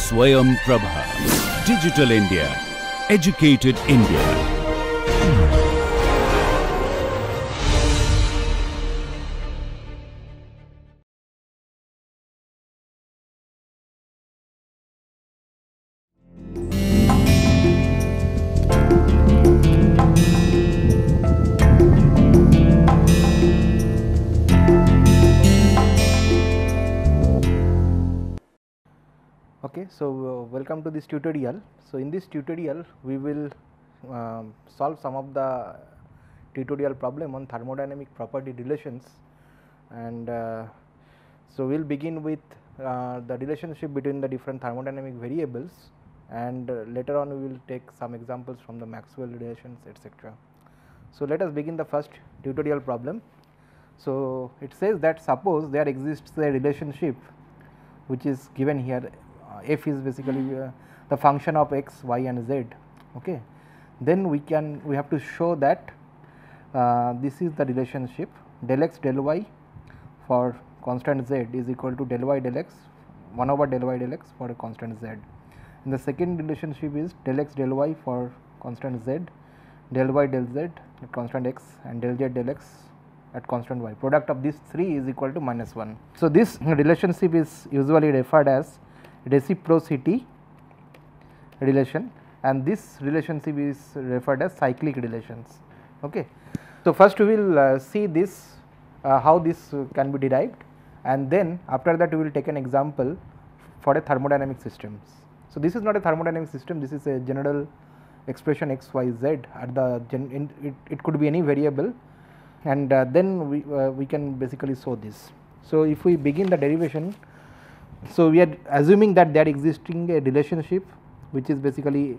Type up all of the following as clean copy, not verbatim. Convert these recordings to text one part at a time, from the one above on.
Swayam Prabha. Digital India. Educated India. Okay, so welcome to this tutorial. So in this tutorial we will solve some of the tutorial problem on thermodynamic property relations, and so we will begin with the relationship between the different thermodynamic variables, and later on we will take some examples from the Maxwell relations, etc. So let us begin the first tutorial problem. So it says that suppose there exists a relationship which is given here. F is basically the function of x, y and z. Okay. Then we have to show that this is the relationship del x del y for constant z is equal to del y del x 1 over del y del x for a constant z. And the second relationship is del x del y for constant z, del y del z at constant x, and del z del x at constant y. Product of these three is equal to -1. So this relationship is usually referred as reciprocity relation, and this relationship is referred as cyclic relations. Okay. So first we will see this how this can be derived, and then after that we will take an example for a thermodynamic systems. So this is not a thermodynamic system, this is a general expression x, y, z at the it could be any variable, and then we can basically show this. So if we begin the derivation, so we are assuming that there existing a relationship which is basically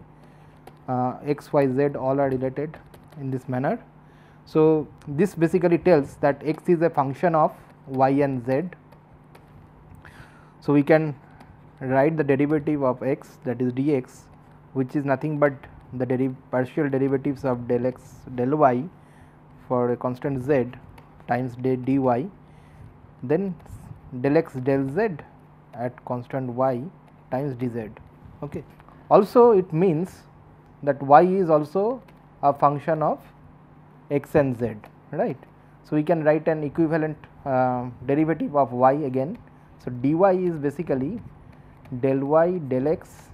x, y, z all are related in this manner. So this basically tells that x is a function of y and z. So we can write the derivative of x, that is dx, which is nothing but the partial derivatives of del x del y for a constant z times dy, then del x del z at constant y times dz. Okay. Also it means that y is also a function of x and z, right. So we can write an equivalent derivative of y again. So dy is basically del y del x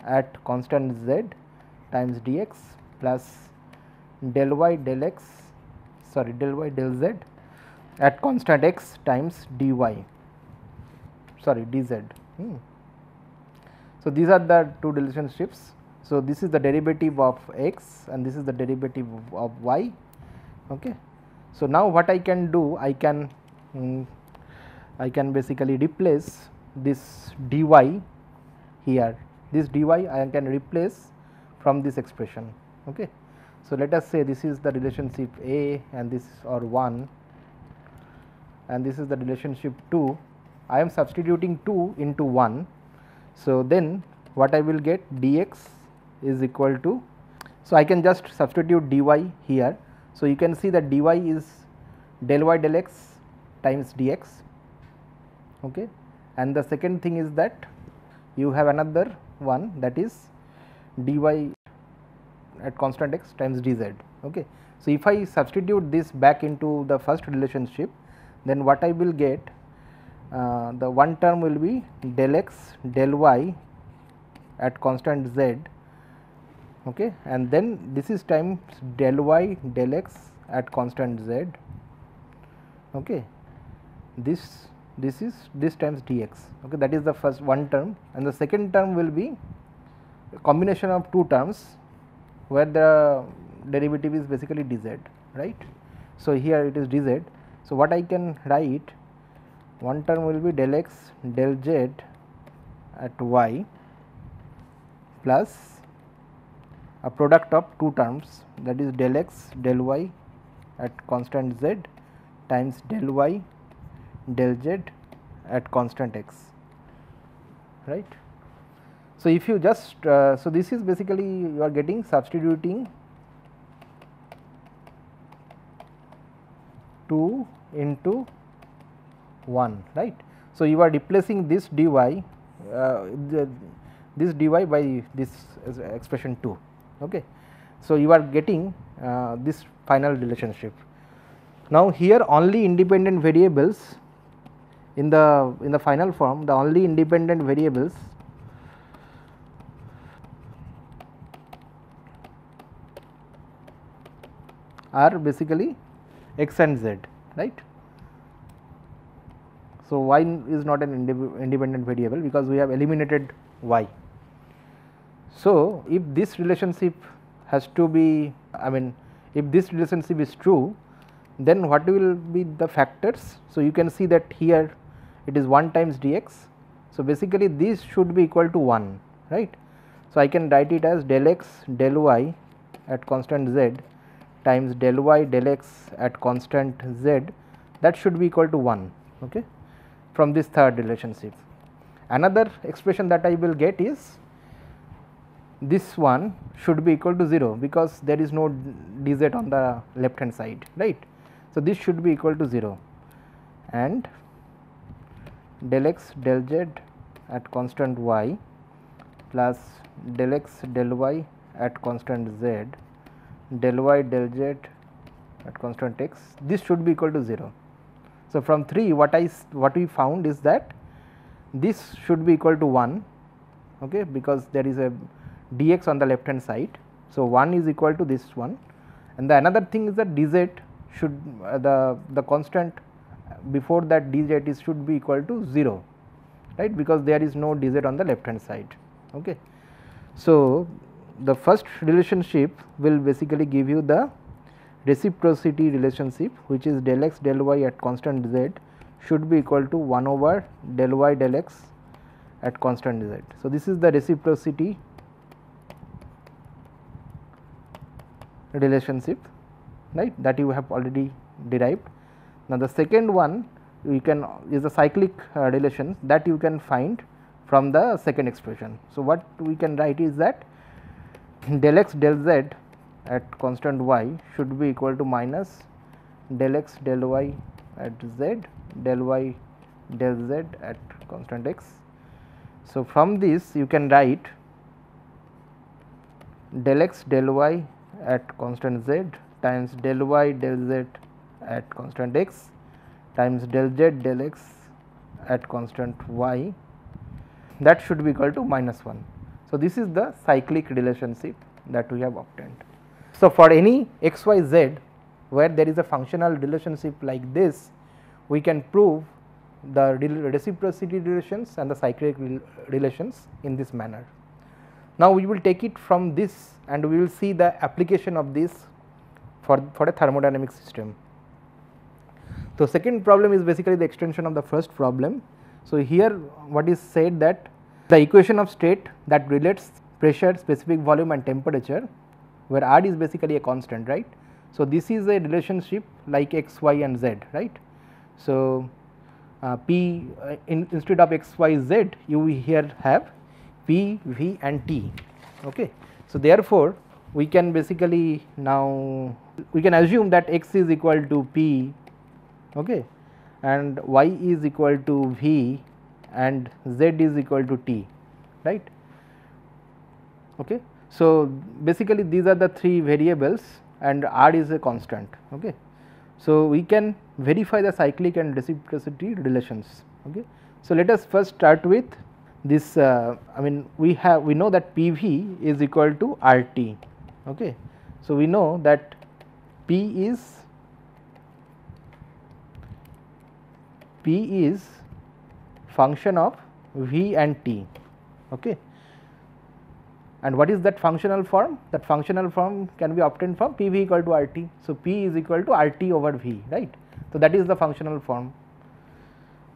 at constant z times dx plus del y del x del y del z at constant x times dy dz. So these are the two relationships. So this is the derivative of x and this is the derivative of y. Okay. So now what I can do, I can basically replace this dy here, this dy I can replace from this expression. Okay. So let us say this is the relationship A and this or 1, and this is the relationship 2. I am substituting 2 into 1. So then what I will get, dx is equal to, so I can just substitute dy here. So you can see that dy is del y del x times dx. Okay. And the second thing is that you have another one, that is dy at constant x times dz. Okay. So if I substitute this back into the first relationship, then what I will get, the one term will be del x del y at constant z, okay, and then this is times del y del x at constant z, okay. This is times dx, okay, that is the first one term, and the second term will be a combination of two terms where the derivative is basically dz, right. So here it is dz. So what I can write, one term will be del x del z at y plus a product of two terms, that is del x del y at constant z times del y del z at constant x, right. So if you just so this is basically you are getting substituting 2 into 1, right. So you are replacing this dy this dy by this expression 2. Okay. So, you are getting this final relationship. Now, here only independent variables in the final form, the only independent variables are basically x and z, right. So, y is not an independent variable because we have eliminated y. So, if this relationship has to be, I mean if this relationship is true, then what will be the factors. So, you can see that here it is 1 times dx. So, basically this should be equal to 1, right. So, I can write it as del x del y at constant z times del y del x at constant z, that should be equal to 1, okay, from this third relationship. Another expression that I will get is this one should be equal to 0 because there is no dz on the left hand side, right. So, this should be equal to 0 and del x del z at constant y plus del x del y at constant z del y del z at constant x, this should be equal to 0. So, from 3 what we found is that this should be equal to 1, okay, because there is a dx on the left hand side. So, 1 is equal to this one, and the another thing is that dz should the constant before that dz is should be equal to 0, right, because there is no dz on the left hand side. Okay. So, the first relationship will basically give you the reciprocity relationship, which is del x del y at constant z should be equal to 1 over del y del x at constant z. So, this is the reciprocity relationship, right, that you have already derived. Now, the second one you can is the cyclic relation that you can find from the second expression. So, what we can write is that del x del z at constant y should be equal to minus del x del y at z del y del z at constant x. So, from this you can write del x del y at constant z times del y del z at constant x times del z del x at constant y, that should be equal to minus 1. So, this is the cyclic relationship that we have obtained. So, for any x y z where there is a functional relationship like this, we can prove the reciprocity relations and the cyclic relations in this manner. Now, we will take it from this and we will see the application of this for a thermodynamic system. So, second problem is basically the extension of the first problem. So, here what is said that the equation of state that relates pressure, specific volume and temperature, where R is basically a constant, right. So, this is a relationship like x, y and z, right. So, P instead of x, y, z you here have P, V and T. Okay. So, therefore, we can basically now we can assume that x is equal to P, okay, and y is equal to V and z is equal to T, right. Okay. So, basically these are the three variables and R is a constant. Okay. So, we can verify the cyclic and reciprocity relations. Okay. So, let us first start with this I mean we know that PV is equal to RT. Okay. So, we know that P is function of V and T. Okay. And what is that functional form? That functional form can be obtained from PV equal to RT. So, P is equal to RT over V, right. So, that is the functional form.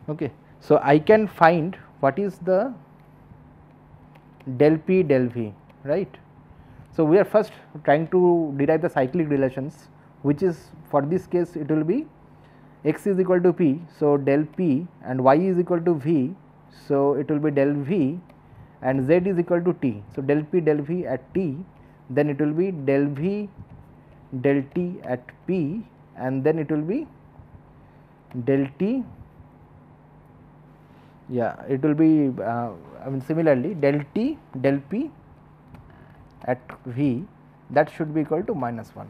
Okay. So, I can find what is the del P del V, right. So, we are first trying to derive the cyclic relations, which is for this case it will be x is equal to P. So, del P and y is equal to V. So, it will be del V and z is equal to T. So, del P del V at T, then it will be del V del T at P, and then it will be del T Yeah, it will be I mean similarly del T del P at V, that should be equal to minus 1,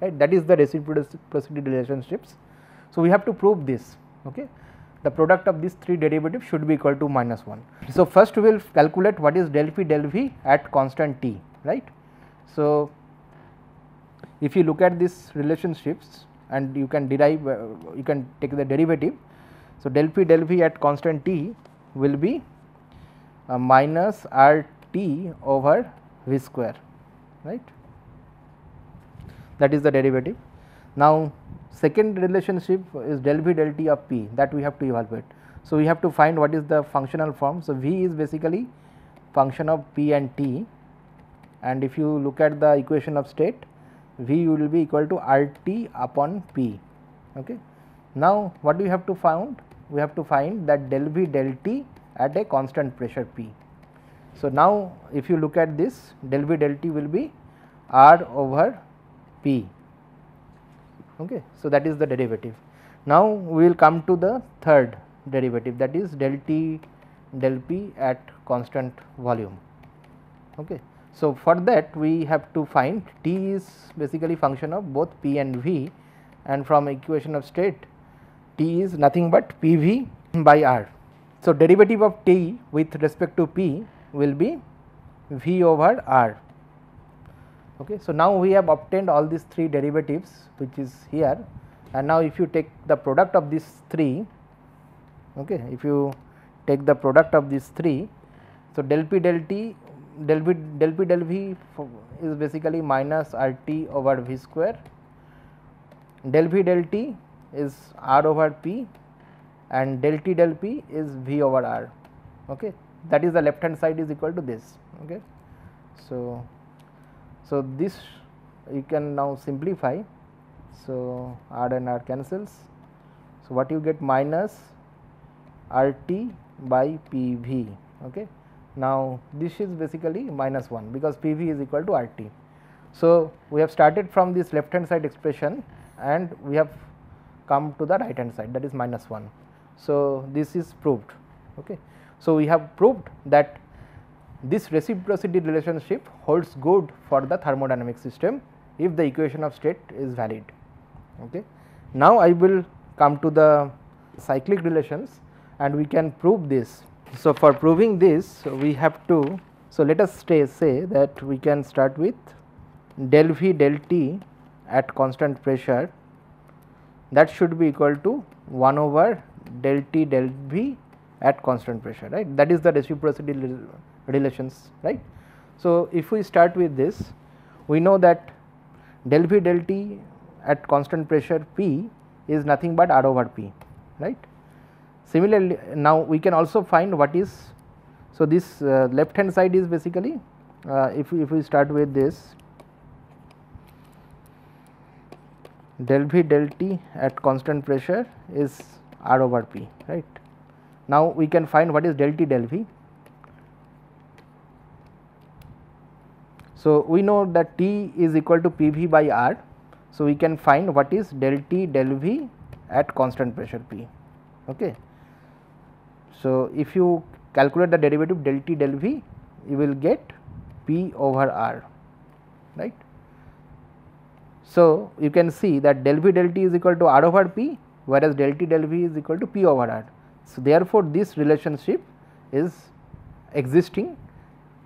right. That is the reciprocity relationships. So, we have to prove this. Okay. The product of these 3 derivatives should be equal to minus 1. So, first we will calculate what is del P del V at constant T, right. So, if you look at these relationships and you can derive, you can take the derivative. So, del P del V at constant T will be minus R T over V square, right. That is the derivative. Now, second relationship is del V del T of P, that we have to evaluate. So, we have to find what is the functional form. So, V is basically function of P and T, and if you look at the equation of state, V will be equal to R T upon P. Okay. Now, what we have to find? We have to find that del V del T at a constant pressure P. So, now if you look at this, del V del T will be R over P. Okay. So, that is the derivative. Now, we will come to the third derivative, that is del T del P at constant volume. Okay. So, for that we have to find T is basically function of both P and V, and from equation of state T is nothing but P V by R. So, derivative of T with respect to P will be V over R. Okay. So, now we have obtained all these 3 derivatives which is here, and now if you take the product of these 3, okay, if you take the product of these 3, so del P del T del P del V is basically minus R T over V square, del V del T is R over P, and del T del P is V over R. Okay. That is the left hand side is equal to this. Okay. So, this you can now simplify. So, R and R cancels. So, what you get minus R T by P V. Okay. Now, this is basically minus 1 because P V is equal to R T. So, we have started from this left hand side expression and we have come to the right hand side, that is minus 1. So, this is proved. Okay. So, we have proved that this reciprocity relationship holds good for the thermodynamic system if the equation of state is valid. Okay. Now, I will come to the cyclic relations and we can prove this. So, for proving this we have to, so let us say that we can start with del V del T at constant pressure, that should be equal to 1 over del T del V at constant pressure, right. That is the reciprocity relations, right. So, if we start with this, we know that del V del T at constant pressure P is nothing but R over P, right. Similarly, now we can also find what is, so this left hand side is basically if we start with this del V del T at constant pressure is R over P, right. Now, we can find what is del T del V. So, we know that T is equal to P V by R. So, we can find what is del T del V at constant pressure P. Okay. So, if you calculate the derivative del T del V, you will get P over R, right. So, you can see that del V del T is equal to R over P, whereas del T del V is equal to P over R. So, therefore, this relationship is existing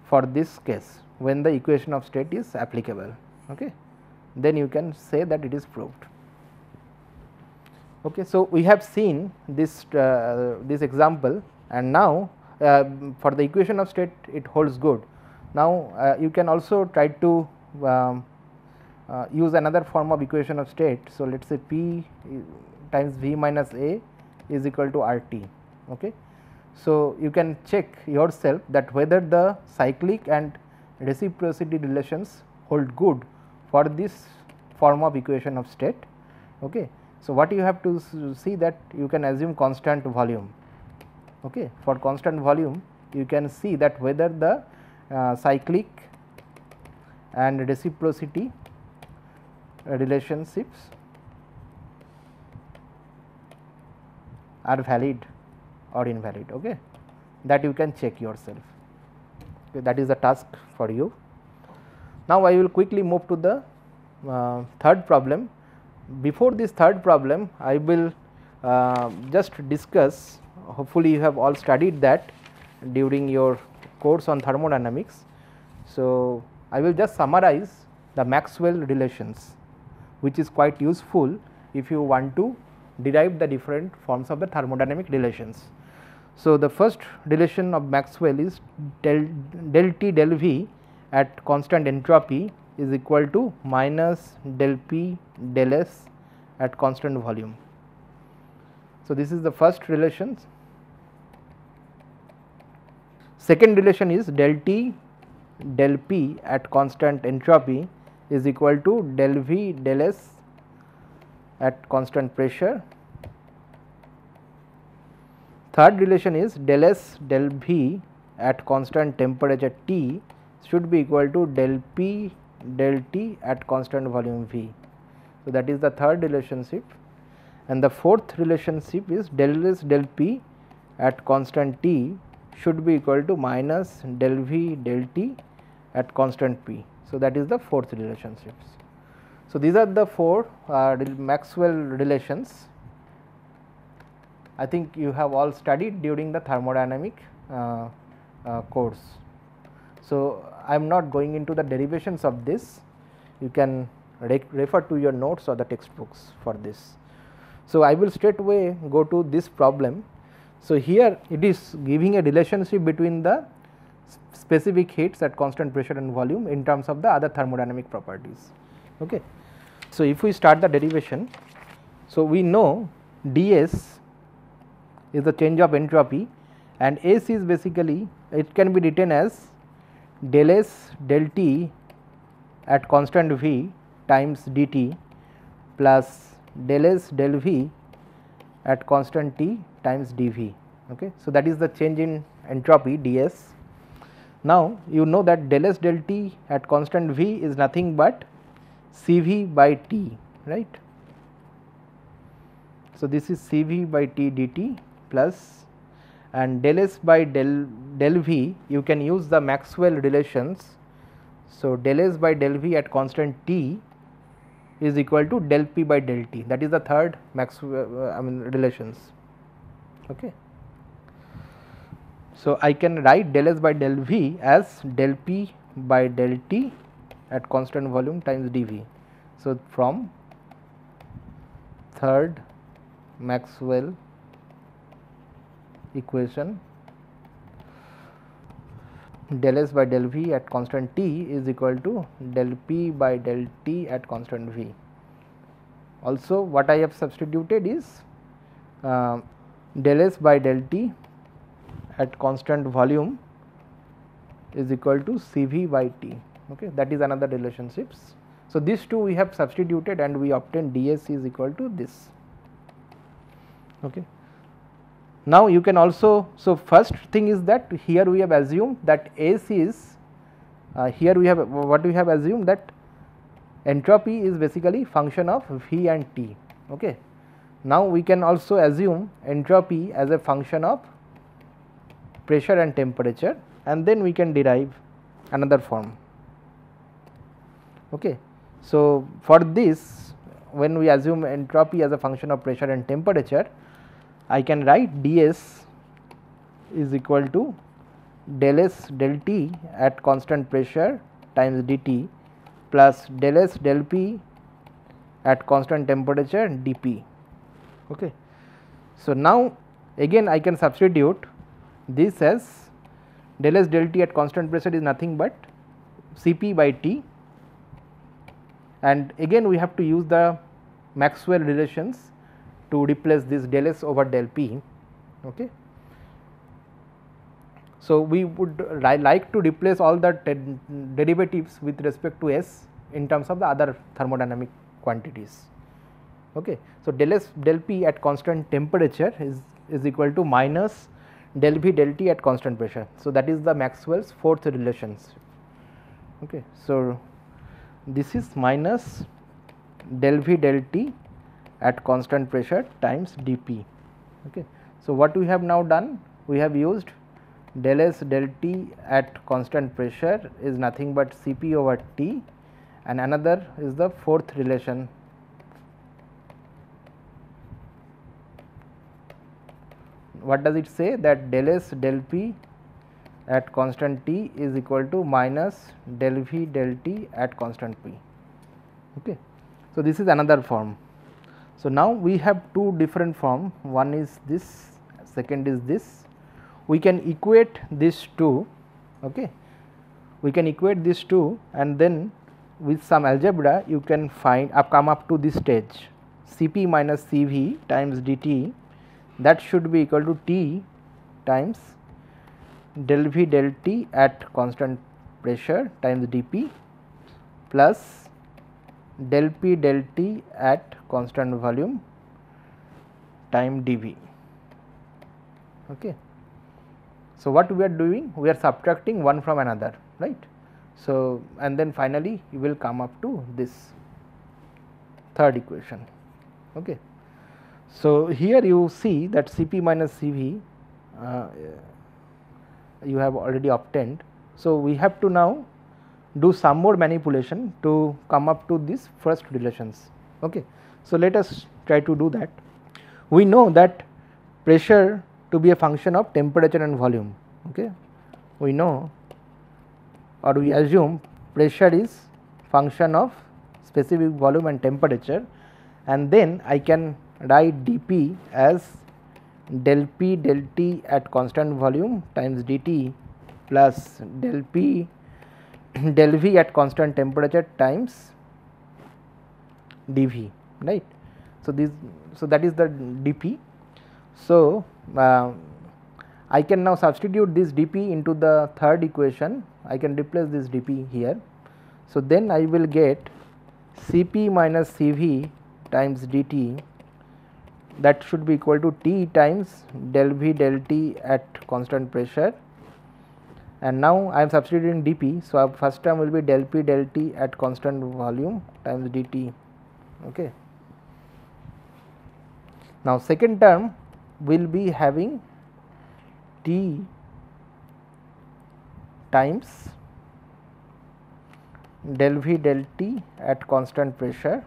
for this case when the equation of state is applicable. Okay. Then you can say that it is proved. Okay. So, we have seen this this example, and now for the equation of state it holds good. Now, you can also try to use another form of equation of state. So, let us say P times V minus A is equal to R T. Okay. So, you can check yourself that whether the cyclic and reciprocity relations hold good for this form of equation of state. Okay. So, what you have to see that you can assume constant volume. Okay. For constant volume, you can see that whether the cyclic and reciprocity relationships are valid or invalid. Okay, that you can check yourself. Okay, that is the task for you. Now, I will quickly move to the third problem. Before this third problem, I will just discuss, hopefully you have all studied that during your course on thermodynamics. So, I will just summarize the Maxwell relations, which is quite useful if you want to derive the different forms of the thermodynamic relations. So, the first relation of Maxwell is del T del V at constant entropy is equal to minus del P del S at constant volume. So, this is the first relation. Second relation is del T del P at constant entropy is equal to del V del S at constant pressure. Third relation is del S del V at constant temperature T should be equal to del P del T at constant volume V. So, that is the third relationship, and the fourth relationship is del S del P at constant T should be equal to minus del V del T at constant P. So, that is the fourth relationships. So, these are the four Maxwell relations. I think you have all studied during the thermodynamic course. So, I am not going into the derivations of this, you can refer to your notes or the textbooks for this. So, I will straight away go to this problem. So, here it is giving a relationship between the specific heats at constant pressure and volume in terms of the other thermodynamic properties. Okay. So, if we start the derivation, so we know ds is the change of entropy and S is basically, it can be written as del S del T at constant V times dt plus del S del V at constant T times dV. Okay. So, that is the change in entropy ds. Now, you know that del S del T at constant V is nothing but Cv by T, right. So, this is Cv by T dt plus, and del S by del V you can use the Maxwell relations. So, del S by del V at constant T is equal to del P by del T, that is the third Maxwell relations. Okay. So, I can write del S by del V as del P by del T at constant volume times dV. So, from third Maxwell equation, del S by del V at constant T is equal to del P by del T at constant V. Also, what I have substituted is del S by del T at constant volume is equal to Cv by T. Okay, that is another relationships. So, these two we have substituted and we obtain ds is equal to this. Okay. Now, you can also, so first thing is that here we have assumed that S is, here we have what we have assumed that entropy is basically function of V and T. Okay. Now, we can also assume entropy as a function of pressure and temperature, and then we can derive another form. Okay. So, for this, when we assume entropy as a function of pressure and temperature, I can write ds is equal to del S del T at constant pressure times dt plus del S del P at constant temperature dP. Okay. So, now again I can substitute this as del S del T at constant pressure is nothing but Cp by T, and again we have to use the Maxwell relations to replace this del S over del P. Okay. So, we would like to replace all the derivatives with respect to S in terms of the other thermodynamic quantities. Okay. So, del S del P at constant temperature is equal to minus del V del T at constant pressure. So, that is the Maxwell's fourth relations. Okay. So, this is minus del V del T at constant pressure times dP. Okay. So, what we have now done? We have used del S del T at constant pressure is nothing but Cp over T, and another is the fourth relation. What does it say? That del S del P at constant T is equal to minus del V del T at constant P. Okay. So, this is another form. So, now we have two different form, one is this, second is this. We can equate these two, okay. We can equate these two, and then with some algebra you can find come up to this stage, Cp minus Cv times dt, that should be equal to T times del V del T at constant pressure times dP plus del P del T at constant volume time dV. Okay. So, what we are doing? We are subtracting one from another, right. So, and then finally, you will come up to this third equation. Okay. So, here you see that Cp minus Cv you have already obtained. So, we have to now do some more manipulation to come up to these first relations. Okay. So, let us try to do that. We know that pressure to be a function of temperature and volume. Okay. We know, or we assume, pressure is function of specific volume and temperature, and then I can write dP as del P del T at constant volume times dt plus del P del V at constant temperature times dV, right. So, that is the dP. So, I can now substitute this dP into the third equation. I can replace this dP here. So, then I will get Cp minus Cv times dt, that should be equal to T times del V del T at constant pressure, and now I am substituting dP. So, our first term will be del P del T at constant volume times dt. Okay. Now, second term will be having T times del V del T at constant pressure,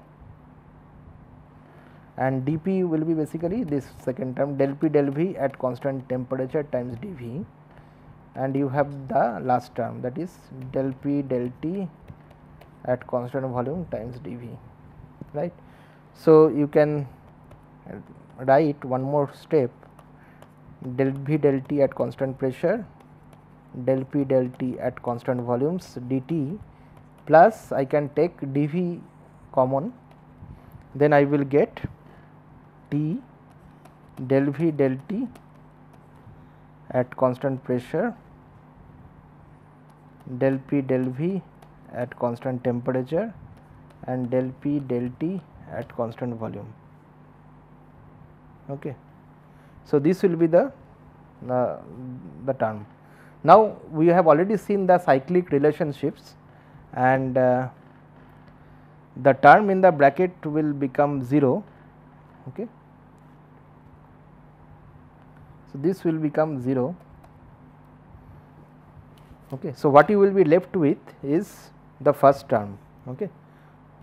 and dP will be basically this second term del P del V at constant temperature times dV, and you have the last term, that is del P del T at constant volume times dV, right. So, you can write one more step, del V del T at constant pressure, del P del T at constant volumes dt, plus I can take dV common, then I will get T del V del T at constant pressure, del P del V at constant temperature, and del P del T at constant volume. Okay. So, this will be the term. Now, we have already seen the cyclic relationships, and the term in the bracket will become 0. Okay. So, this will become 0. Okay. So, what you will be left with is the first term. Okay.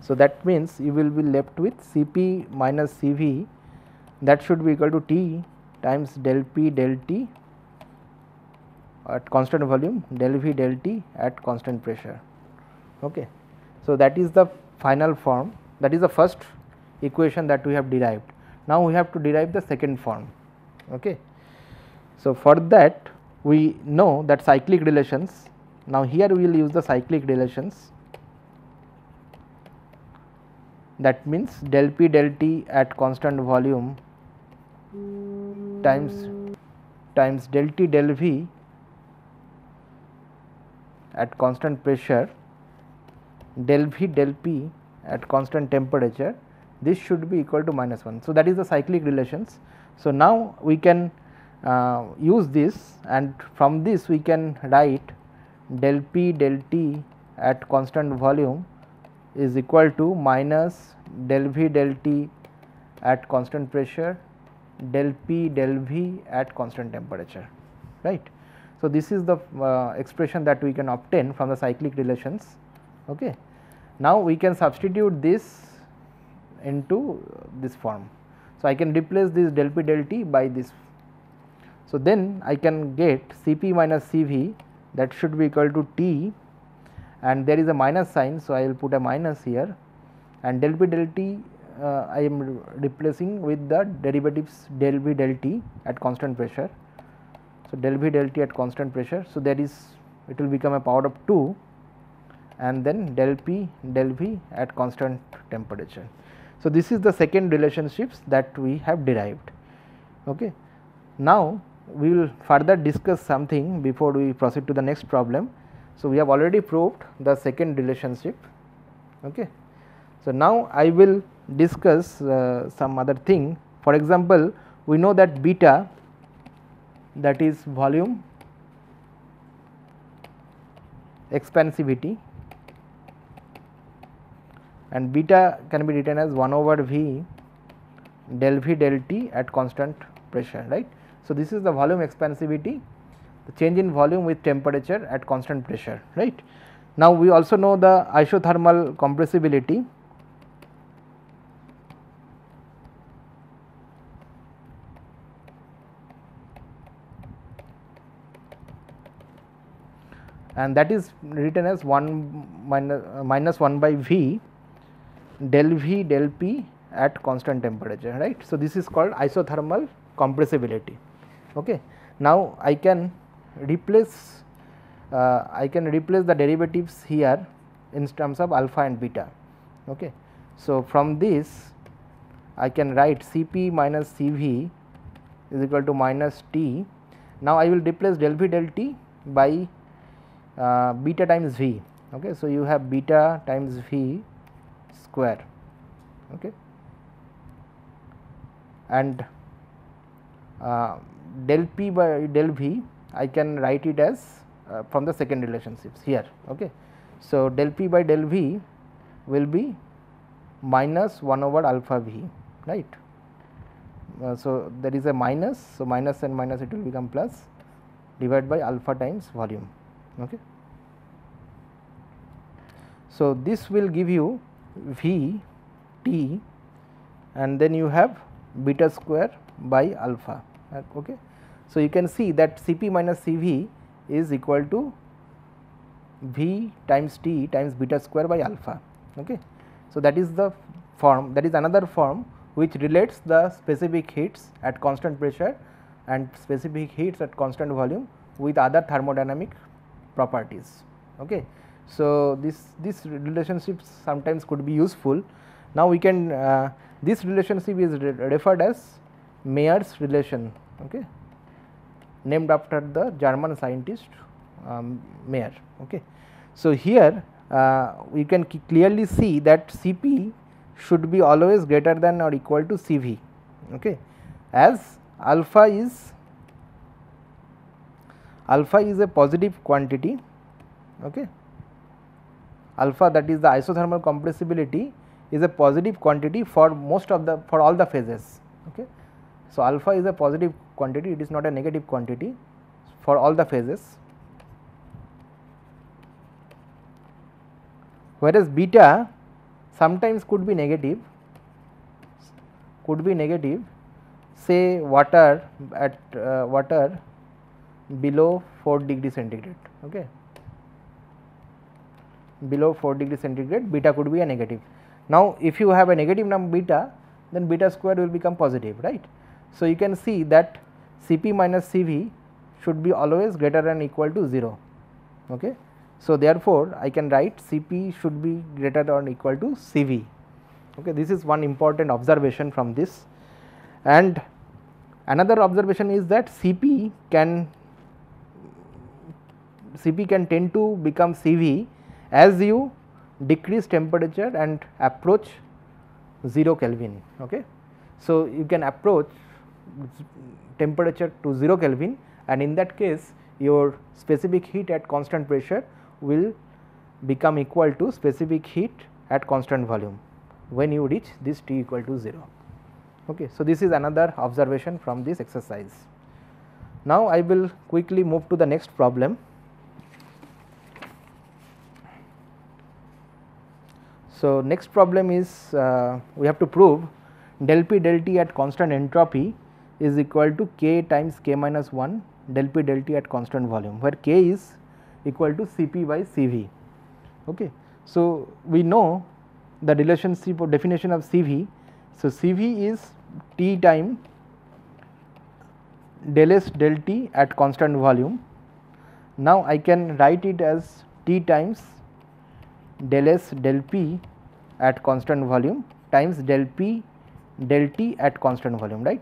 So, that means you will be left with Cp minus Cv, that should be equal to T times del P del T at constant volume, del V del T at constant pressure. Okay. So, that is the final form, that is the first equation that we have derived. Now, we have to derive the second form. Okay. So, for that we know that cyclic relations. Now, here we will use the cyclic relations, that means del P del T at constant volume times del T del V at constant pressure, del V del P at constant temperature, this should be equal to -1. So, that is the cyclic relations. So, now we can use this, and from this we can write del P del T at constant volume is equal to minus del V del T at constant pressure del P del V at constant temperature, right. So, this is the expression that we can obtain from the cyclic relations. Okay. Now, we can substitute this into this form. So, I can replace this del P del T by this. So, then I can get Cp minus Cv, that should be equal to T, and there is a minus sign. So, I will put a minus here, and del P del T I am replacing with the derivatives del V del T at constant pressure. So, del V del T at constant pressure. So, there is, it will become a power of 2, and then del P del V at constant temperature. So, this is the second relationships that we have derived. Okay. Now, we will further discuss something before we proceed to the next problem. So, we have already proved the second relationship. Okay. So, now I will discuss some other thing. For example, we know that beta, that is volume expansivity, and beta can be written as 1 over V del V del T at constant pressure, right. So, this is the volume expansivity, the change in volume with temperature at constant pressure, right. Now, we also know the isothermal compressibility, and that is written as 1 minus 1 by V del P at constant temperature, right. So, this is called isothermal compressibility. Okay. Now, I can replace the derivatives here in terms of alpha and beta. Okay. So, from this I can write Cp minus Cv is equal to minus T. Now, I will replace del V del T by beta times V. Okay. So, you have beta times V square, okay, and del P by del V I can write it as from the second relationships here. Okay. So, del P by del V will be minus 1 over alpha V, right. So, there is a minus. So, minus and minus, it will become plus divided by alpha times volume. Okay. So, this will give you V T, and then you have beta square by alpha. Okay. So, you can see that Cp minus Cv is equal to V times T times beta square by alpha. Okay. So, that is the form, that is another form which relates the specific heats at constant pressure and specific heats at constant volume with other thermodynamic properties. Okay. So, this relationship sometimes could be useful. Now, we can this relationship is referred as Mayer's relation, okay, named after the German scientist Mayer. Okay. So, here we can clearly see that Cp should be always greater than or equal to Cv, okay, as alpha is a positive quantity. Okay. Alpha, that is the isothermal compressibility, is a positive quantity for all the phases. Okay. So, alpha is a positive quantity, it is not a negative quantity for all the phases, whereas beta sometimes could be negative, say water at water below 4 degree centigrade. Okay. Below 4 degree centigrade, beta could be a negative. Now, if you have a negative number beta, then beta square will become positive, right. So, you can see that Cp minus Cv should be always greater than or equal to 0. Okay. So, therefore, I can write Cp should be greater than or equal to Cv. Okay. This is one important observation from this, and another observation is that Cp can tend to become Cv as you decrease temperature and approach 0 Kelvin. Okay. So, you can approach temperature to 0 Kelvin, and in that case your specific heat at constant pressure will become equal to specific heat at constant volume when you reach this T equal to 0. Okay. So, this is another observation from this exercise. Now, I will quickly move to the next problem. So, next problem is we have to prove del P del T at constant entropy is equal to K times K minus 1 del P del T at constant volume, where K is equal to Cp by Cv. Okay. So, we know the relationship or definition of Cv. So, Cv is T time del S del T at constant volume. Now, I can write it as T times del S del P at constant volume times del P del T at constant volume, right.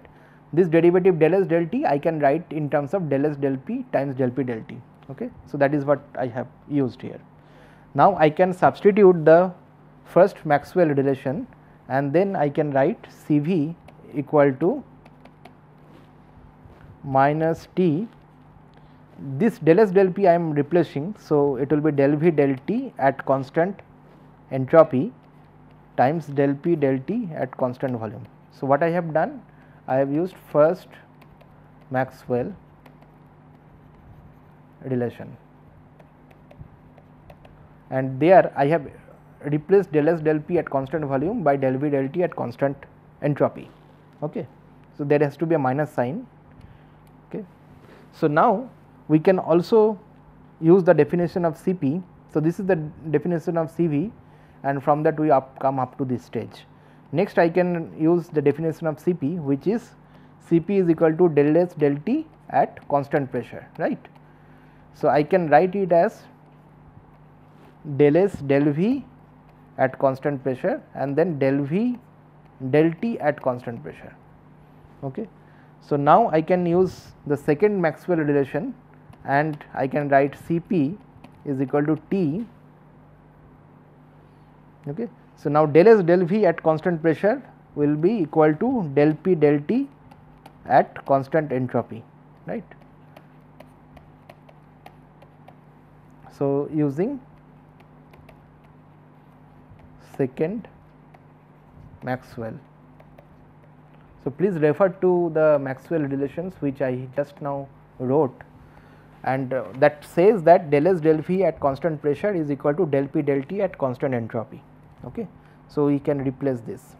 This derivative del S del T I can write in terms of del S del P times del P del T. Okay. So, that is what I have used here. Now, I can substitute the first Maxwell relation and then I can write Cv equal to minus T. This del S del P I am replacing. So, it will be del V del T at constant entropy times del P del T at constant volume. So, what I have done? I have used first Maxwell relation and there I have replaced del S del P at constant volume by del V del T at constant entropy. Okay. So, there has to be a minus sign. Okay. So, now we can also use the definition of Cp. So, this is the definition of Cv and from that we come up to this stage. Next I can use the definition of Cp, which is Cp is equal to del S del T at constant pressure, right. So, I can write it as del S del V at constant pressure and then del V del T at constant pressure. Okay. So, now I can use the second Maxwell relation and I can write Cp is equal to T. Okay. So, now del S del V at constant pressure will be equal to del P del T at constant entropy, right. So, using second Maxwell. So, please refer to the Maxwell relations which I just now wrote and that says that del S del V at constant pressure is equal to del P del T at constant entropy. Okay. So, we can replace this.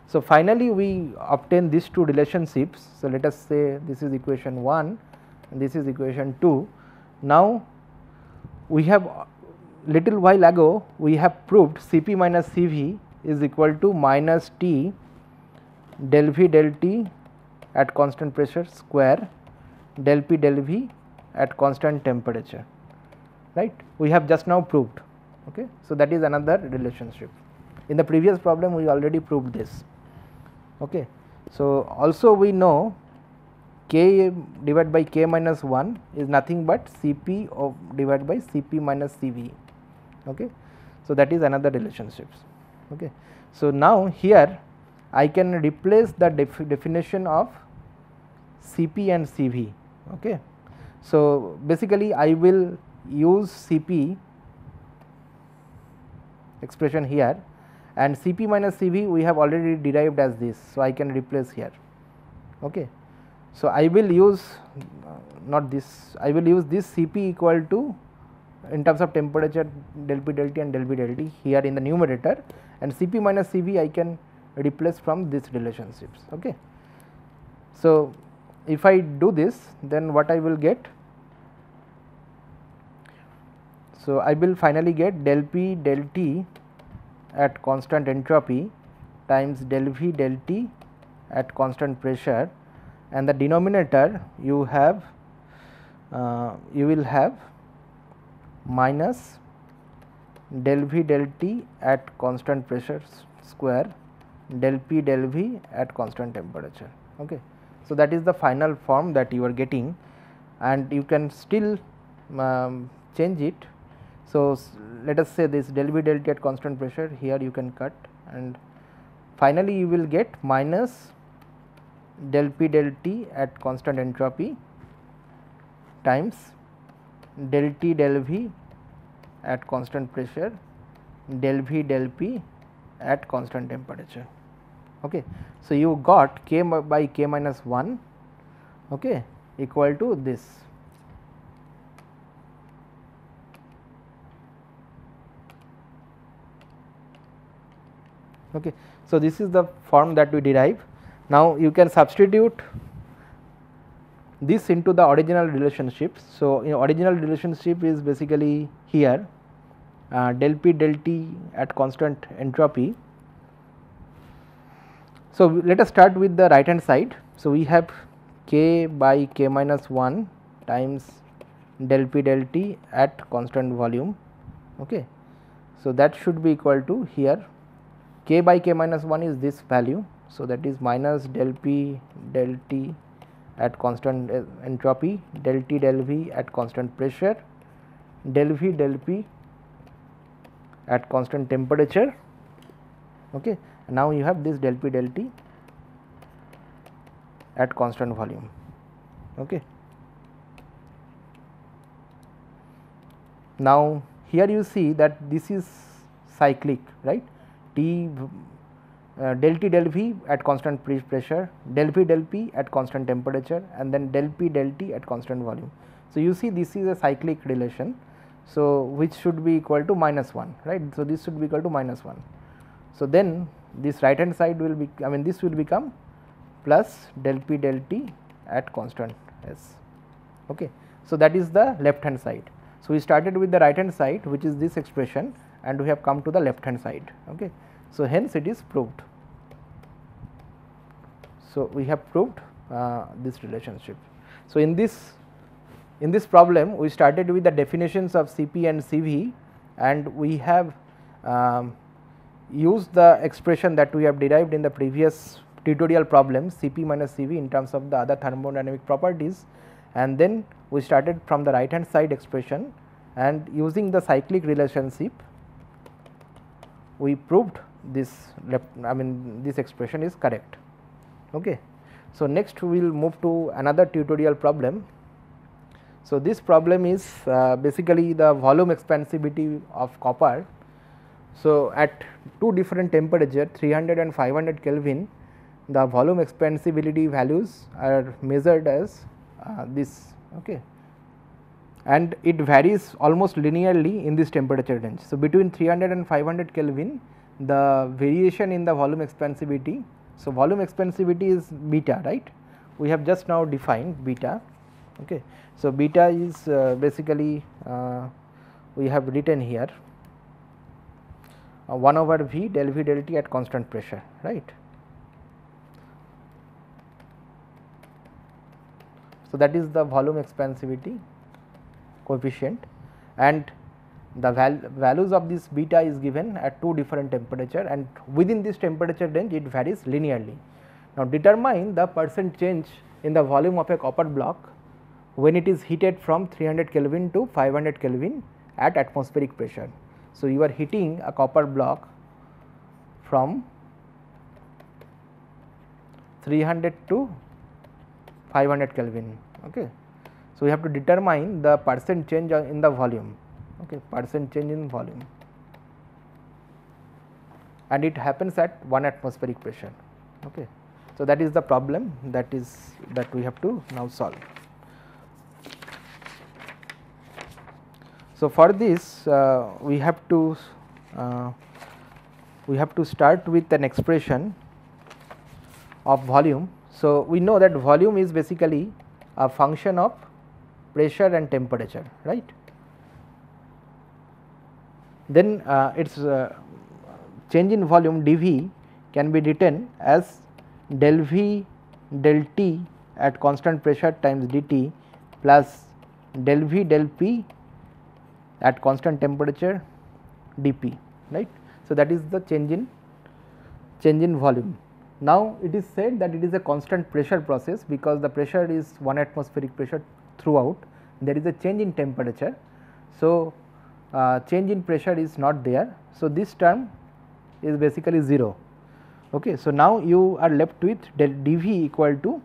So, finally, we obtain these two relationships. So, let us say this is equation 1 and this is equation 2. Now, we have little while ago we have proved Cp minus Cv is equal to minus T del V del T at constant pressure square del P del V at constant temperature, right. We have just now proved. Okay. So, that is another relationship. In the previous problem we already proved this. Okay. So, also we know K divided by K minus 1 is nothing but Cp of divided by Cp minus Cv. Okay. So, that is another relationships. Okay. So, now here I can replace the definition of Cp and Cv. Okay. So, basically I will use Cp expression here and Cp minus Cv we have already derived as this. So, I can replace here. Okay. So, I will use not this, I will use this Cp equal to in terms of temperature del P del T and del V del T here in the numerator and Cp minus Cv I can replace from these relationships. Okay. So, if I do this then what I will get? So, I will finally get del P del T at constant entropy times del V del T at constant pressure and the denominator you will have minus del V del T at constant pressure square del P del V at constant temperature. Okay. So, that is the final form that you are getting and you can still change it. So, let us say this del V del T at constant pressure, here you can cut and finally, you will get minus del P del T at constant entropy times del T del V at constant pressure del V del P at constant temperature. Okay. So, you got k by k minus 1, okay, equal to this. Okay. So, this is the form that we derive. Now, you can substitute this into the original relationship. So, original relationship is basically here del P del T at constant entropy. So, let us start with the right hand side. So, we have k by k minus 1 times del P del T at constant volume. Okay. So, that should be equal to here k by k minus 1 is this value. So, that is minus del P del T at constant entropy, del T del V at constant pressure, del V del P at constant temperature. Okay. Now, you have this del P del T at constant volume. Okay. Now, here you see that this is cyclic, right, T del T del V at constant pressure, del V del P at constant temperature, and then del P del T at constant volume. So, you see this is a cyclic relation. So, which should be equal to minus 1, right. So, this should be equal to minus 1. So, then this right hand side will be, I mean this will become plus del P del T at constant S. Okay. So, that is the left hand side. So, we started with the right hand side, which is this expression, and we have come to the left hand side. Okay. So, hence it is proved. So, we have proved this relationship. So, in this problem we started with the definitions of Cp and Cv, and we have used the expression that we have derived in the previous tutorial problem Cp minus Cv in terms of the other thermodynamic properties, and then we started from the right hand side expression, and using the cyclic relationship we proved this this expression is correct. Okay. So, next we will move to another tutorial problem. So, this problem is basically the volume expansivity of copper. So, at two different temperature 300 and 500 Kelvin, the volume expansibility values are measured as this, okay, and it varies almost linearly in this temperature range. So, between 300 and 500 Kelvin, the variation in the volume expansivity. So, volume expansivity is beta, right, we have just now defined beta. Okay. So, beta is basically we have written here 1 over V del V del T at constant pressure, right. So, that is the volume expansivity coefficient, and the values of this beta is given at two different temperature, and within this temperature range it varies linearly. Now, determine the percent change in the volume of a copper block when it is heated from 300 Kelvin to 500 Kelvin at atmospheric pressure. So, you are heating a copper block from 300 to 500 Kelvin. Okay. So, we have to determine the percent change in the volume, okay, percent change in volume, and it happens at 1 atmospheric pressure. Okay. So, that is the problem that we have to now solve. So, for this we have to start with an expression of volume. So, we know that volume is basically a function of pressure and temperature, right. Then its change in volume dV can be written as del V del T at constant pressure times dt plus del V del P at constant temperature dP, right. So, that is the change in volume. Now, it is said that it is a constant pressure process because the pressure is 1 atmospheric pressure throughout, there is a change in temperature. So, change in pressure is not there. So, this term is basically 0. Okay. So, now you are left with del dV equal to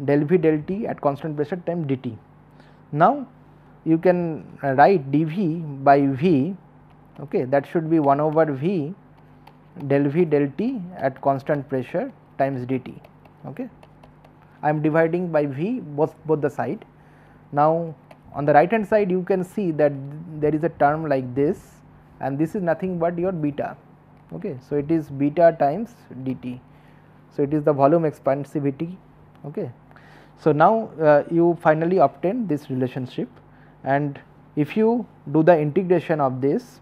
del V del T at constant pressure times dt. Now, you can write dV by V, okay, that should be 1 over V del V del T at constant pressure times dt. Okay. I am dividing by V both the side. Now, on the right hand side you can see that there is a term like this, and this is nothing but your beta. Okay. So, it is beta times dt. So, it is the volume expansivity. Okay. So, now you finally obtain this relationship, and if you do the integration of this,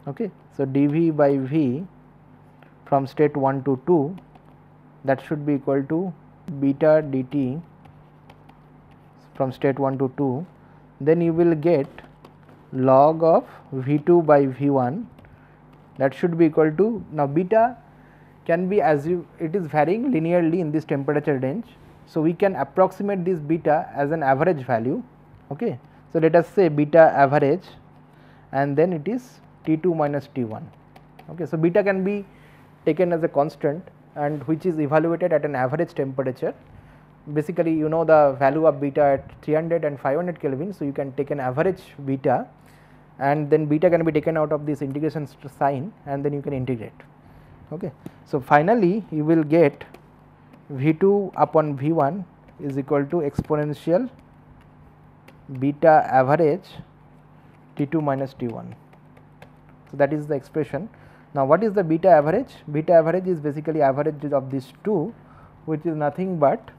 okay, so dV by V from state 1 to 2, that should be equal to beta dt from state 1 to 2, then you will get log of V2 by V1, that should be equal to, now beta can be, as you, it is varying linearly in this temperature range. So, we can approximate this beta as an average value. Okay. So, let us say beta average, and then it is T2 minus T1. Okay. So, beta can be taken as a constant, and which is evaluated at an average temperature. Basically, you know the value of beta at 300 and 500 Kelvin. So, you can take an average beta, and then beta can be taken out of this integration sign, and then you can integrate. Okay. So, finally, you will get V2 upon V1 is equal to exponential beta average T2 minus T1. So, that is the expression. Now, what is the beta average? Beta average is basically average of these two, which is nothing but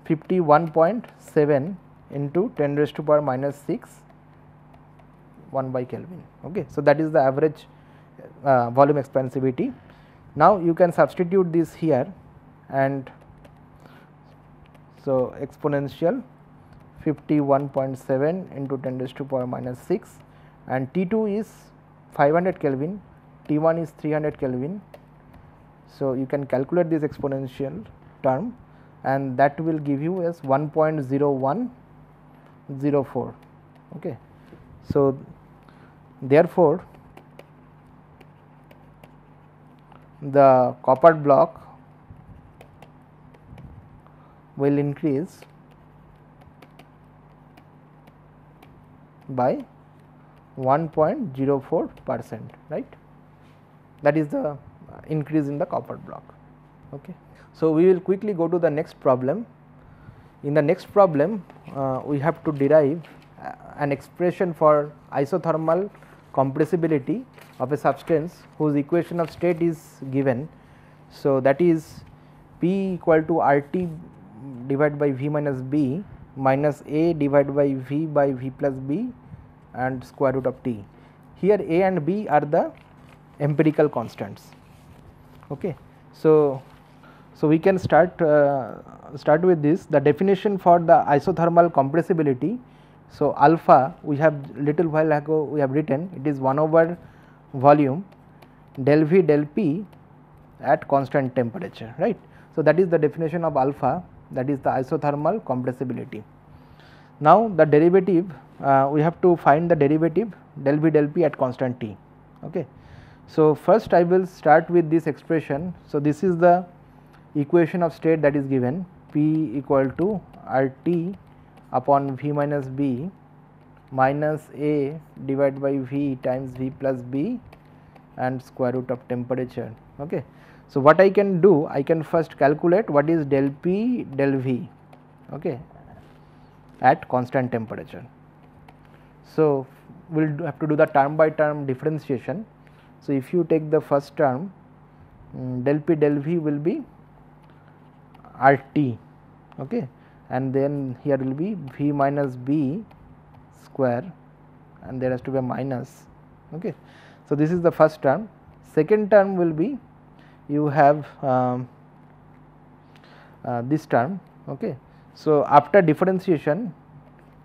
51.7 into 10 raised to power minus 6 1 by Kelvin. Okay. So, that is the average volume expansivity. Now, you can substitute this here, and so exponential 51.7 into 10 raised to power minus 6, and T2 is 500 Kelvin, T1 is 300 Kelvin. So, you can calculate this exponential term, and that will give you as 1.0104. Okay. So, therefore, the copper block will increase by 1.04%, right. That is the increase in the copper block. Okay. So, we will quickly go to the next problem. In the next problem, we have to derive an expression for isothermal compressibility of a substance whose equation of state is given. So, that is P equal to RT divided by V minus B minus A divided by V plus B and square root of T. Here A and B are the empirical constants. Okay. So, we can start with this, the definition for the isothermal compressibility. So, alpha we have little while ago we have written, it is 1 over volume del V del P at constant temperature, right. So, that is the definition of alpha, that is the isothermal compressibility. Now, the derivative we have to find the derivative del V del P at constant T. Okay. So, first I will start with this expression. So, this is the equation of state that is given, P equal to RT upon V minus B minus A divided by V times V plus B and square root of temperature. Okay. So, what I can do, I can first calculate what is del P del V, okay, at constant temperature. So, we will have to do the term by term differentiation. So, if you take the first term, del P del V will be RT, okay, and then here will be V minus B square, and there has to be a minus. Okay. So, this is the first term. Second term will be, you have this term. Okay. So, after differentiation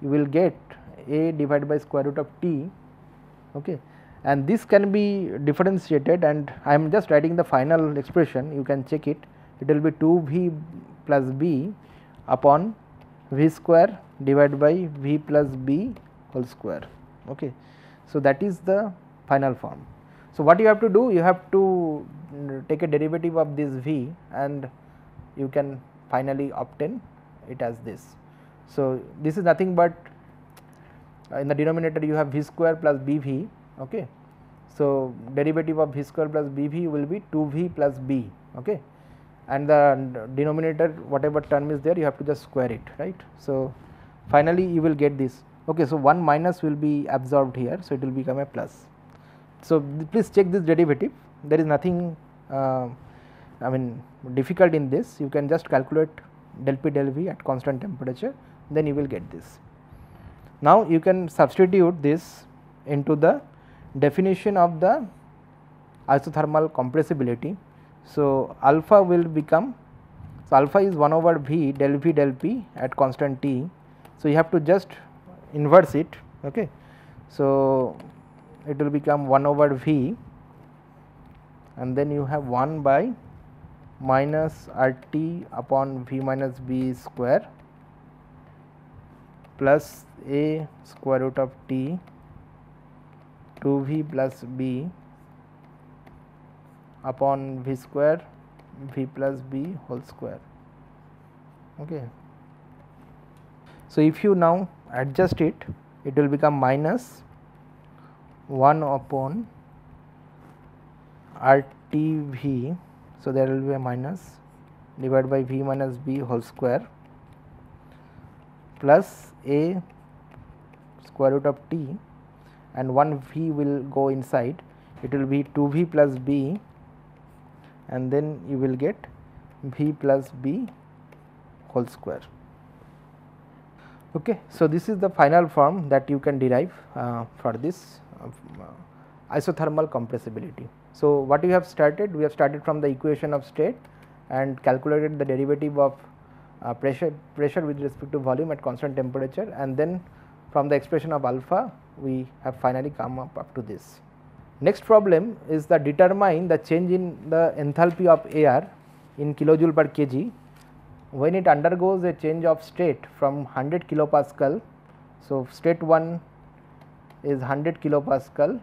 you will get A divided by square root of T, okay, and this can be differentiated, and I am just writing the final expression, you can check it. It will be 2V plus B upon V square divided by V plus B whole square. Okay. So, that is the final form. So, what you have to do, you have to take a derivative of this V, and you can finally obtain it as this. So, this is nothing but in the denominator you have V square plus BV. Okay. So, derivative of v square plus bv will be 2v plus b, okay, and the denominator whatever term is there you have to just square it, right. So, finally you will get this, okay. So, 1 minus will be absorbed here, so it will become a plus. So, please check this derivative, there is nothing I mean difficult in this, you can just calculate del P del V at constant temperature, then you will get this. Now, you can substitute this into the definition of the isothermal compressibility. So, alpha will become, so alpha is 1 over V del V del P at constant T. So, you have to just inverse it, okay. So, it will become 1 over V and then you have 1 by minus RT upon V minus B square plus A square root of T 2V plus B upon V square V plus B whole square, okay. So, if you now adjust it, it will become minus 1 upon RTV. So, there will be a minus divided by V minus B whole square plus A square root of T and 1 V will go inside, it will be 2 V plus B and then you will get V plus B whole square. Okay. So, this is the final form that you can derive for this isothermal compressibility. So, what we have started? We have started from the equation of state and calculated the derivative of pressure with respect to volume at constant temperature, and then from the expression of alpha we have finally come up to this. Next problem is the determine the change in the enthalpy of air in kilojoule per kg when it undergoes a change of state from 100 kilopascal. So, state 1 is 100 kilopascal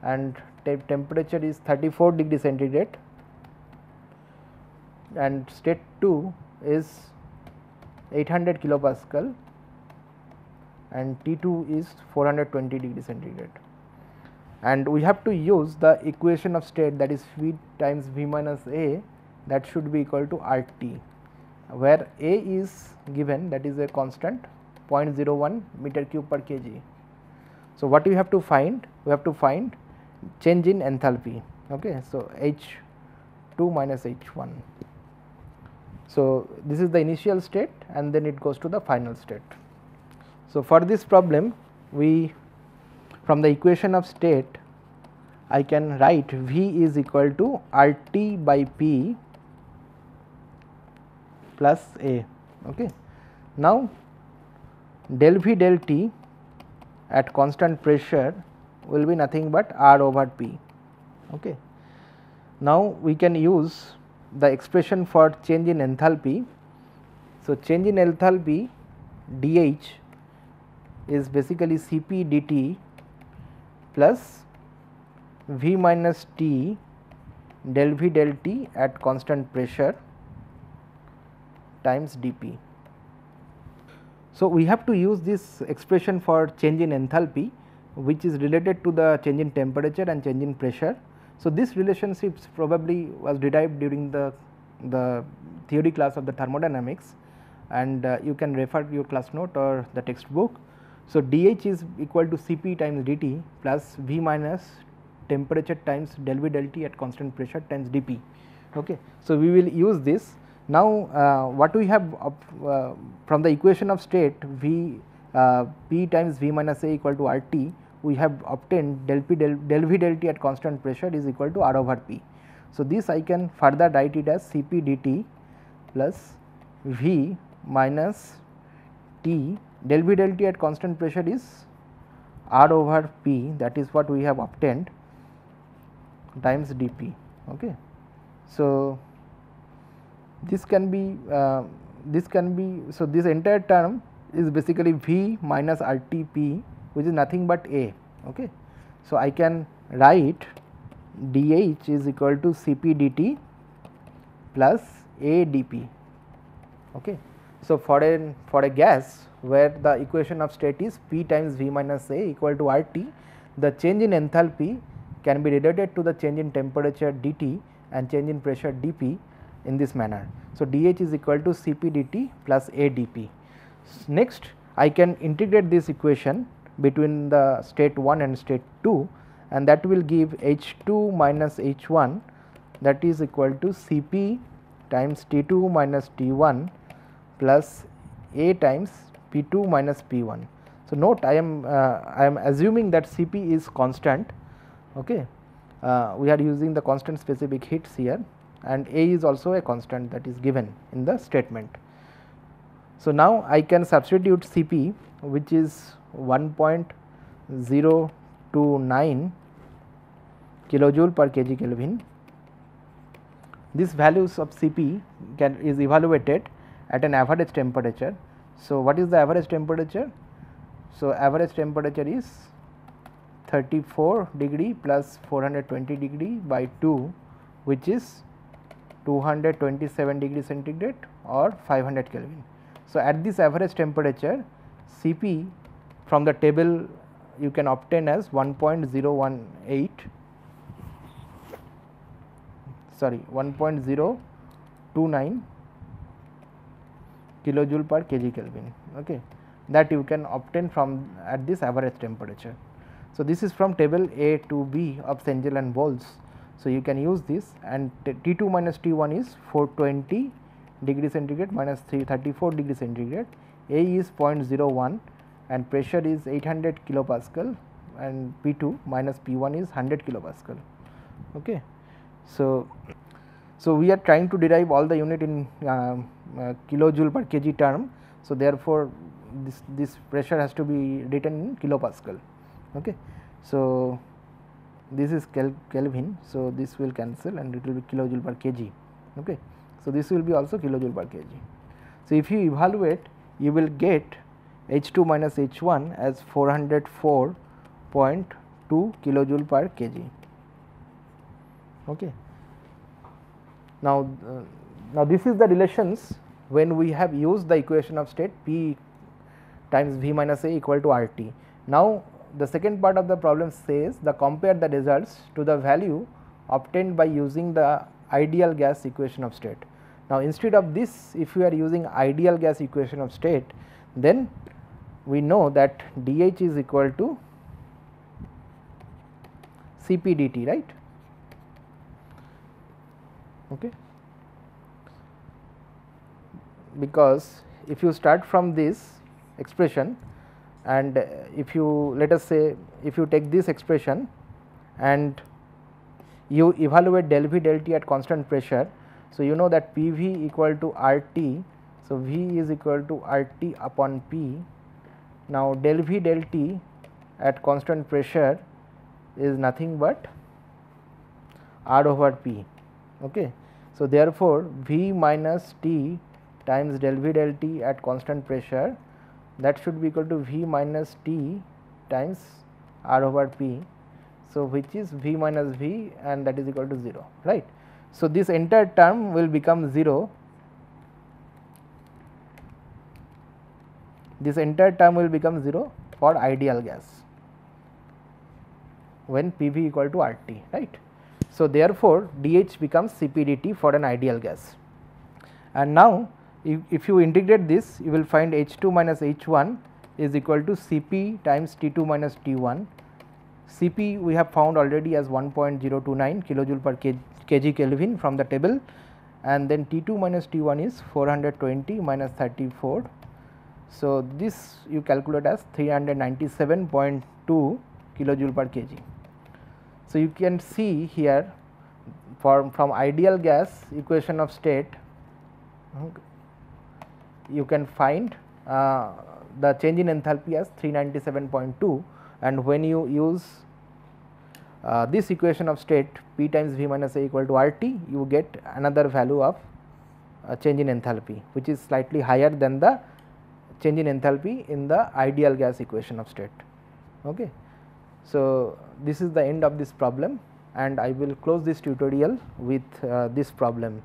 and temperature is 34 degree centigrade, and state 2 is 800 kilopascal and T2 is 420 degree centigrade, and we have to use the equation of state, that is V times V minus A, that should be equal to RT, where A is given, that is a constant 0.01 meter cube per kg. So, what we have to find? We have to find change in enthalpy, okay. So, H2 minus H1. So, this is the initial state and then it goes to the final state. So, for this problem we, from the equation of state, I can write V is equal to RT by P plus A, okay. Now, del V del T at constant pressure will be nothing but R over P, okay. Now, we can use the expression for change in enthalpy. So, change in enthalpy dH is basically Cp dt plus V minus T del V del T at constant pressure times dP. So, we have to use this expression for change in enthalpy, which is related to the change in temperature and change in pressure. So, this relationships probably was derived during the theory class of the thermodynamics, and you can refer to your class note or the textbook. So, dH is equal to Cp times dt plus V minus temperature times del V del T at constant pressure times dP, okay. So, we will use this. Now, what we have from the equation of state V P times V minus A equal to RT, we have obtained del V del T at constant pressure is equal to R over P. So, this I can further write it as Cp dt plus V minus T del V del T at constant pressure is R over P, that is what we have obtained, times dP, okay. So, this can be so this entire term is basically V minus RTP, which is nothing but A, okay. So, I can write dH is equal to Cp dt plus A dP, okay. So, for a gas where the equation of state is P times V minus A equal to RT, the change in enthalpy can be related to the change in temperature dt and change in pressure dp in this manner. So, dH is equal to Cp dt plus A dp. Next, I can integrate this equation between the state 1 and state 2, and that will give H2 minus H1, that is equal to Cp times T2 minus T1 plus A times P2 minus P1. So, note I am assuming that Cp is constant. Okay. We are using the constant specific heats here, and A is also a constant that is given in the statement. So, now I can substitute Cp, which is 1.029 kilojoule per kg Kelvin. These values of Cp is evaluated at an average temperature. So, what is the average temperature? So, average temperature is 34 degree plus 420 degree by 2, which is 227 degree centigrade or 500 Kelvin. So, at this average temperature, Cp from the table you can obtain as 1.029 kilojoule per kg Kelvin. Okay. That you can obtain from at this average temperature. So, this is from table A to B of Cengel and Volz. So, you can use this, and T2 minus T1 is 420 degree centigrade minus 334 degree centigrade, A is 0.01 and pressure is 800 kilopascal, and P2 minus P1 is 100 kilopascal. Okay. So, we are trying to derive all the unit in kilojoule per kg term. So, therefore, this pressure has to be written in kilopascal. Okay. So, this is Kelvin. So, this will cancel and it will be kilojoule per kg. Okay. So, this will be also kilojoule per kg. So, if you evaluate, you will get H2 minus H1 as 404.2 kilojoule per kg. Okay. Now, this is the relations when we have used the equation of state P times V minus A equal to RT. Now, the second part of the problem says compare the results to the value obtained by using the ideal gas equation of state. Now, instead of this, if we are using ideal gas equation of state, then we know that dH is equal to Cp dt, right. Okay. Because if you start from this expression, and if you, let us say, if you take this expression and you evaluate del V del T at constant pressure. So, you know that P V equal to R T. So, V is equal to R T upon P. Now, del V del T at constant pressure is nothing but R over P. Okay. So, therefore, V minus T times del V del T at constant pressure, that should be equal to V minus T times R over P. So, which is V minus V, and that is equal to 0, right. So, this entire term will become 0. This entire term will become 0 for ideal gas when PV equal to RT, right. So, therefore, dH becomes Cp dt for an ideal gas. And now, if you integrate this, you will find H2 minus H1 is equal to Cp times T2 minus T1. Cp we have found already as 1.029 kilojoule per kg Kelvin from the table, and then T2 minus T1 is 420 minus 34. So, this you calculate as 397.2 kilojoule per kg. So, you can see here from ideal gas equation of state, you can find the change in enthalpy as 397.2, and when you use this equation of state P times V minus A equal to RT, you get another value of change in enthalpy, which is slightly higher than the change in enthalpy in the ideal gas equation of state. Okay. So, this is the end of this problem, and I will close this tutorial with this problem.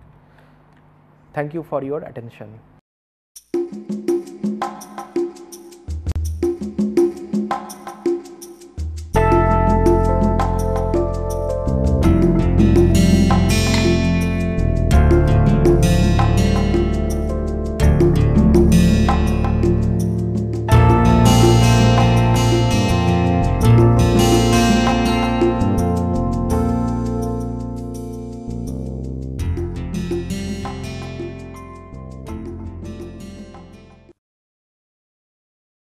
Thank you for your attention.